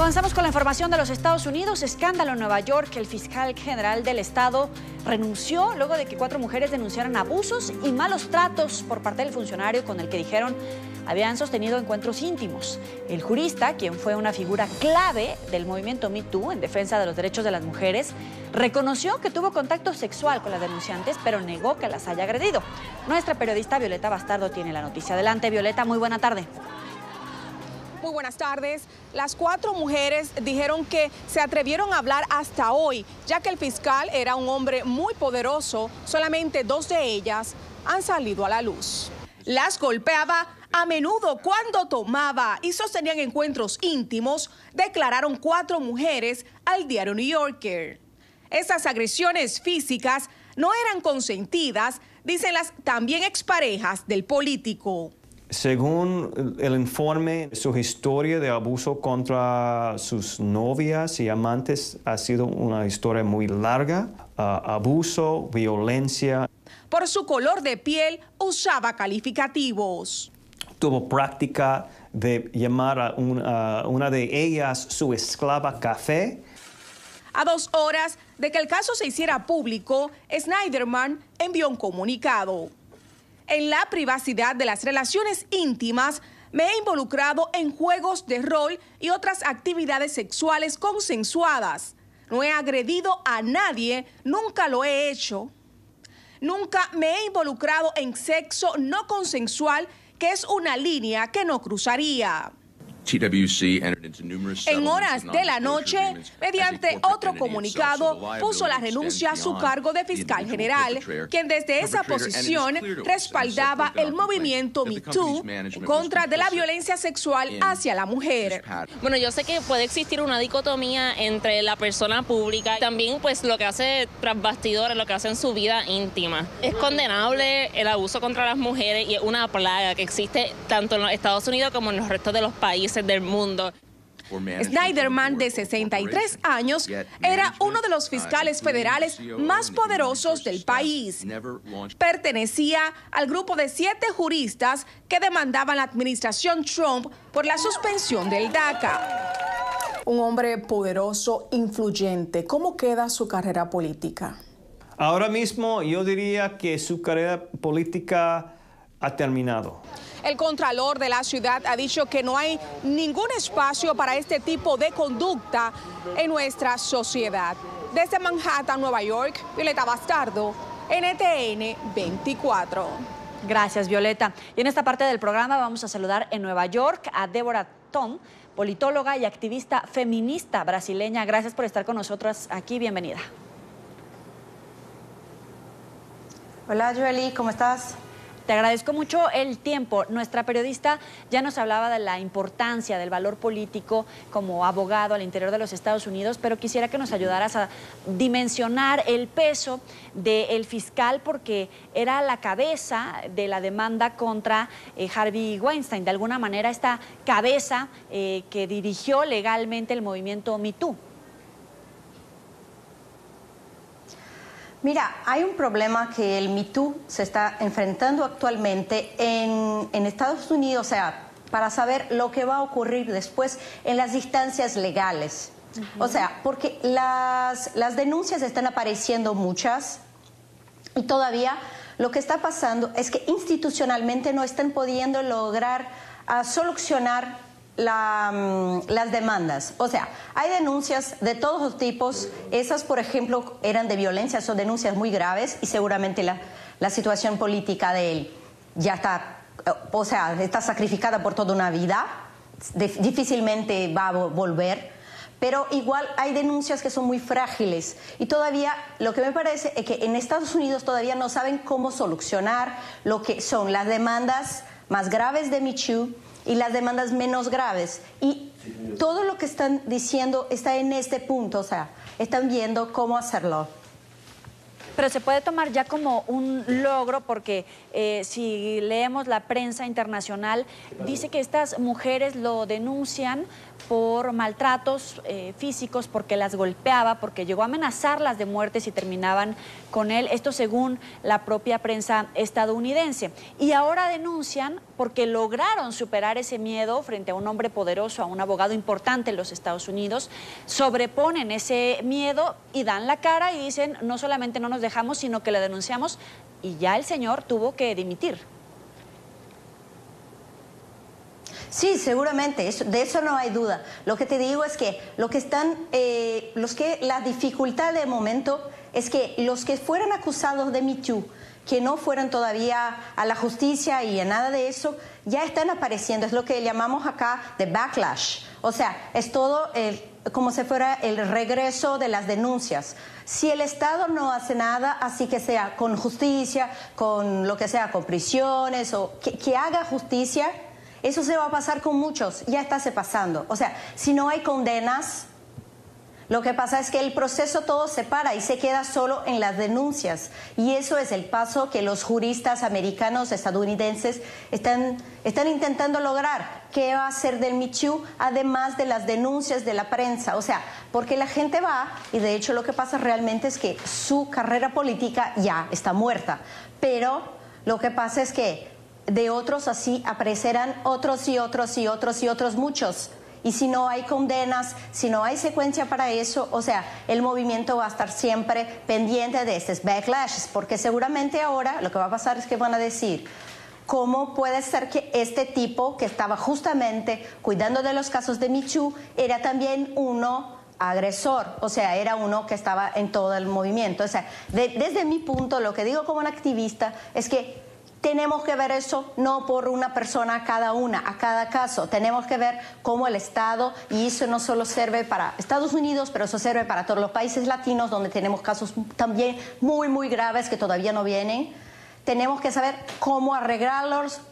Avanzamos con la información de los Estados Unidos. Escándalo en Nueva York. El fiscal general del estado renunció luego de que 4 mujeres denunciaran abusos y malos tratos por parte del funcionario con el que dijeron habían sostenido encuentros íntimos. El jurista, quien fue una figura clave del movimiento Me Too en defensa de los derechos de las mujeres, reconoció que tuvo contacto sexual con las denunciantes, pero negó que las haya agredido. Nuestra periodista Violeta Bastardo tiene la noticia. Adelante, Violeta, muy buena tarde. Muy buenas tardes. Las 4 mujeres dijeron que se atrevieron a hablar hasta hoy, ya que el fiscal era un hombre muy poderoso. Solamente 2 de ellas han salido a la luz. Las golpeaba a menudo cuando tomaba y sostenían encuentros íntimos, declararon 4 mujeres al diario New Yorker. Esas agresiones físicas no eran consentidas, dicen las también exparejas del político. Según el informe, su historia de abuso contra sus novias y amantes ha sido una historia muy larga. Abuso, violencia. Por su color de piel, usaba calificativos. Tuvo práctica de llamar a una de ellas su esclava café. A 2 horas de que el caso se hiciera público, Schneiderman envió un comunicado. En la privacidad de las relaciones íntimas, me he involucrado en juegos de rol y otras actividades sexuales consensuadas. No he agredido a nadie, nunca lo he hecho. Nunca me he involucrado en sexo no consensual, que es una línea que no cruzaría. En horas de la noche, mediante otro comunicado, puso la renuncia a su cargo de fiscal general, quien desde esa posición respaldaba el movimiento Me Too en contra de la violencia sexual hacia la mujer. Bueno, yo sé que puede existir una dicotomía entre la persona pública y también pues lo que hace tras bastidores, lo que hace en su vida íntima. Es condenable el abuso contra las mujeres y es una plaga que existe tanto en los Estados Unidos como en los restos de los países del mundo. Schneiderman, de 63 años, era uno de los fiscales federales más poderosos del país. Pertenecía al grupo de 7 juristas que demandaban la administración Trump por la suspensión del DACA. Un hombre poderoso, influyente. ¿Cómo queda su carrera política? Ahora mismo yo diría que su carrera política ha terminado. El contralor de la ciudad ha dicho que no hay ningún espacio para este tipo de conducta en nuestra sociedad. Desde Manhattan, Nueva York, Violeta Bastardo, NTN 24. Gracias, Violeta. Y en esta parte del programa vamos a saludar en Nueva York a Débora Tom, politóloga y activista feminista brasileña. Gracias por estar con nosotros aquí. Bienvenida. Hola, Joely, ¿cómo estás? Te agradezco mucho el tiempo. Nuestra periodista ya nos hablaba de la importancia del valor político como abogado al interior de los Estados Unidos, pero quisiera que nos ayudaras a dimensionar el peso del fiscal, porque era la cabeza de la demanda contra Harvey Weinstein, de alguna manera esta cabeza que dirigió legalmente el movimiento Me Too. Mira, hay un problema que el Me Too se está enfrentando actualmente en Estados Unidos, o sea, para saber lo que va a ocurrir después en las instancias legales. O sea, porque las denuncias están apareciendo muchas y todavía lo que está pasando es que institucionalmente no están pudiendo lograr solucionar las demandas. O sea, hay denuncias de todos los tipos. Esas, por ejemplo, eran de violencia, son denuncias muy graves y seguramente la situación política de él ya está, o sea, está sacrificada por toda una vida. Difícilmente va a volver. Pero igual hay denuncias que son muy frágiles y todavía lo que me parece es que en Estados Unidos todavía no saben cómo solucionar lo que son las demandas más graves de Me Too y las demandas menos graves. Y todo lo que están diciendo está en este punto, o sea, están viendo cómo hacerlo. Pero se puede tomar ya como un logro, porque si leemos la prensa internacional, dice que estas mujeres lo denuncian por maltratos físicos, porque las golpeaba, porque llegó a amenazarlas de muerte si terminaban con él, esto según la propia prensa estadounidense. Y ahora denuncian porque lograron superar ese miedo frente a un hombre poderoso, a un abogado importante en los Estados Unidos, sobreponen ese miedo y dan la cara y dicen, no solamente no nos dejamos, sino que le denunciamos, y ya el señor tuvo que dimitir. Sí, seguramente, de eso no hay duda. Lo que te digo es que la dificultad de momento es que los que fueran acusados de Me Too, que no fueron todavía a la justicia y a nada de eso, ya están apareciendo. Es lo que llamamos acá de backlash. O sea, es todo como si fuera el regreso de las denuncias. Si el Estado no hace nada, así que sea con justicia, con lo que sea, con prisiones, o que haga justicia, eso se va a pasar con muchos, ya está pasando. O sea, si no hay condenas, lo que pasa es que el proceso todo se para y se queda solo en las denuncias. Y eso es el paso que los juristas americanos, estadounidenses, están intentando lograr. ¿Qué va a hacer del Me Too, además de las denuncias de la prensa? O sea, porque la gente va, y de hecho lo que pasa realmente es que su carrera política ya está muerta. Pero lo que pasa es que de otros así aparecerán otros y otros y otros y otros muchos. Y si no hay condenas, si no hay secuencia para eso, o sea, el movimiento va a estar siempre pendiente de estos backlashes, porque seguramente ahora lo que va a pasar es que van a decir, ¿cómo puede ser que este tipo que estaba justamente cuidando de los casos de Me Too era también uno agresor? O sea, era uno que estaba en todo el movimiento. O sea, desde mi punto, lo que digo como un activista es que tenemos que ver eso no por una persona a cada caso. Tenemos que ver cómo el Estado, y eso no solo sirve para Estados Unidos, pero eso sirve para todos los países latinos donde tenemos casos también muy, muy graves que todavía no vienen. Tenemos que saber cómo arreglarlos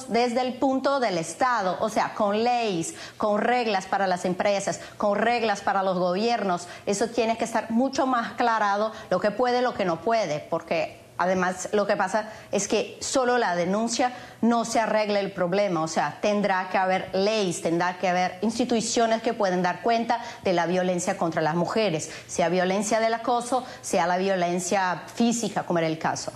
desde el punto del Estado, o sea, con leyes, con reglas para las empresas, con reglas para los gobiernos. Eso tiene que estar mucho más aclarado, lo que puede, lo que no puede, porque además, lo que pasa es que solo la denuncia no se arregla el problema. O sea, tendrá que haber leyes, tendrá que haber instituciones que pueden dar cuenta de la violencia contra las mujeres, sea violencia del acoso, sea la violencia física, como era el caso.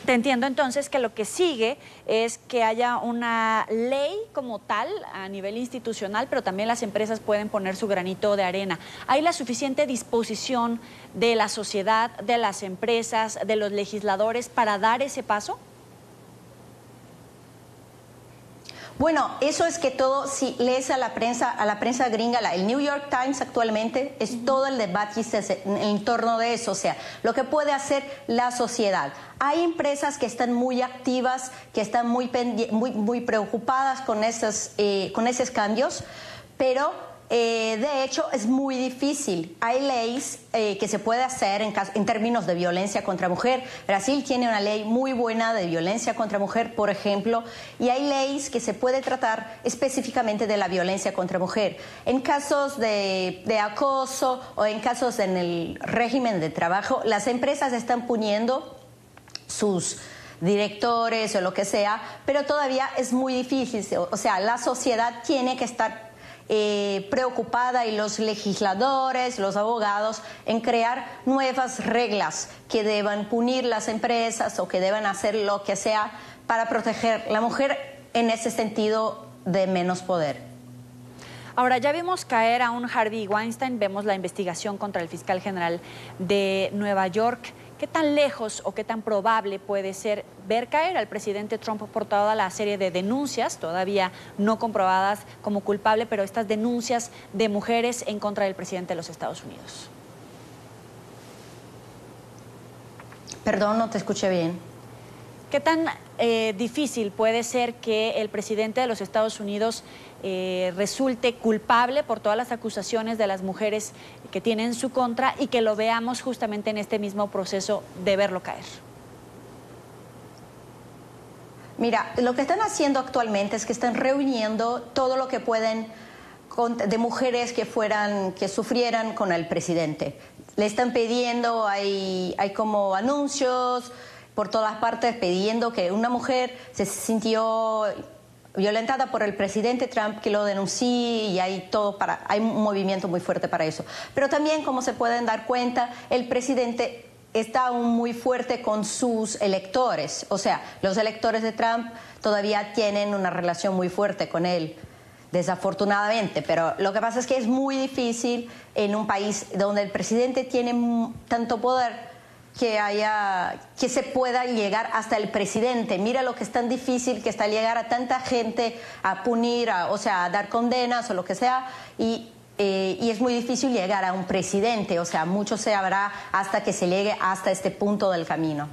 Te entiendo entonces que lo que sigue es que haya una ley como tal a nivel institucional, pero también las empresas pueden poner su granito de arena. ¿Hay la suficiente disposición de la sociedad, de las empresas, de los legisladores para dar ese paso? Bueno, eso es que todo, si lees a la prensa gringa, el New York Times actualmente, es todo el debate en torno de eso, o sea, lo que puede hacer la sociedad. Hay empresas que están muy activas, que están muy preocupadas con esos cambios, pero de hecho es muy difícil. Hay leyes que se puede hacer en términos de violencia contra mujer. Brasil tiene una ley muy buena de violencia contra mujer, por ejemplo, y hay leyes que se puede tratar específicamente de la violencia contra mujer. En casos de acoso o en casos en el régimen de trabajo, las empresas están poniendo sus directores o lo que sea, pero todavía es muy difícil. O sea, la sociedad tiene que estar preocupada, y los legisladores, los abogados, en crear nuevas reglas que deban punir las empresas o que deban hacer lo que sea para proteger a la mujer en ese sentido de menos poder. Ahora, ya vimos caer a un Harvey Weinstein, vemos la investigación contra el fiscal general de Nueva York. ¿Qué tan lejos o qué tan probable puede ser ver caer al presidente Trump por toda la serie de denuncias, todavía no comprobadas como culpable, pero estas denuncias de mujeres en contra del presidente de los Estados Unidos? Perdón, no te escuché bien. ¿Qué tan difícil puede ser que el presidente de los Estados Unidos resulte culpable por todas las acusaciones de las mujeres que tiene en su contra y que lo veamos justamente en este mismo proceso de verlo caer? Mira, lo que están haciendo actualmente es que están reuniendo todo lo que pueden de mujeres que sufrieran con el presidente. Le están pidiendo, hay como anuncios por todas partes pidiendo que una mujer se sintió violentada por el presidente Trump, que lo denunció, y hay un movimiento muy fuerte para eso. Pero también, como se pueden dar cuenta, el presidente está aún muy fuerte con sus electores. O sea, los electores de Trump todavía tienen una relación muy fuerte con él, desafortunadamente. Pero lo que pasa es que es muy difícil en un país donde el presidente tiene tanto poder que se pueda llegar hasta el presidente. Mira lo que es tan difícil que está llegar a tanta gente a punir, o sea, a dar condenas o lo que sea, y es muy difícil llegar a un presidente. O sea, mucho se habrá hasta que se llegue hasta este punto del camino.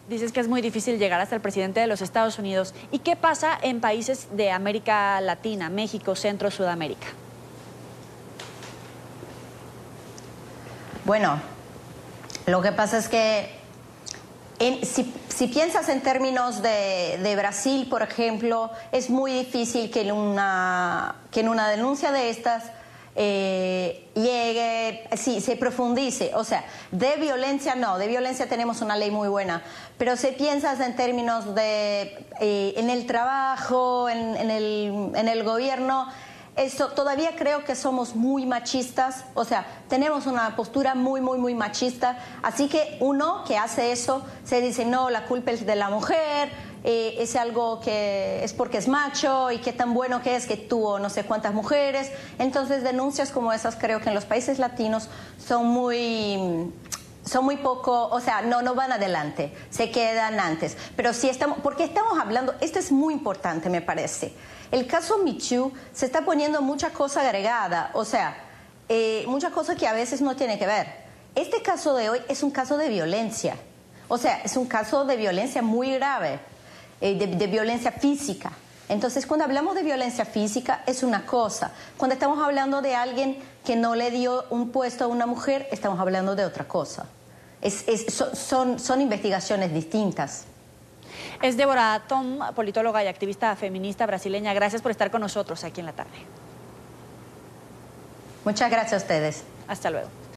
Dices que es muy difícil llegar hasta el presidente de los Estados Unidos. ¿Y qué pasa en países de América Latina, México, Centro, Sudamérica? Bueno, lo que pasa es que si piensas en términos de Brasil, por ejemplo, es muy difícil que en una denuncia de estas llegue, sí, se profundice. O sea, de violencia no, de violencia tenemos una ley muy buena, pero si piensas en términos de en el trabajo, en el gobierno, esto todavía creo que somos muy machistas. O sea, tenemos una postura muy machista, así que uno que hace eso se dice, no, la culpa es de la mujer, es algo que es porque es macho, y qué tan bueno que es que tuvo no sé cuántas mujeres. Entonces denuncias como esas creo que en los países latinos son muy poco, o sea, no van adelante, se quedan antes. Pero sí porque estamos hablando, esto es muy importante, me parece. El caso Me Too se está poniendo mucha cosa agregada, o sea, mucha cosa que a veces no tiene que ver. Este caso de hoy es un caso de violencia, o sea, es un caso de violencia muy grave, de violencia física. Entonces, cuando hablamos de violencia física es una cosa. Cuando estamos hablando de alguien que no le dio un puesto a una mujer, estamos hablando de otra cosa. Son investigaciones distintas. Es Débora Tom, politóloga y activista feminista brasileña. Gracias por estar con nosotros aquí en la tarde. Muchas gracias a ustedes. Hasta luego.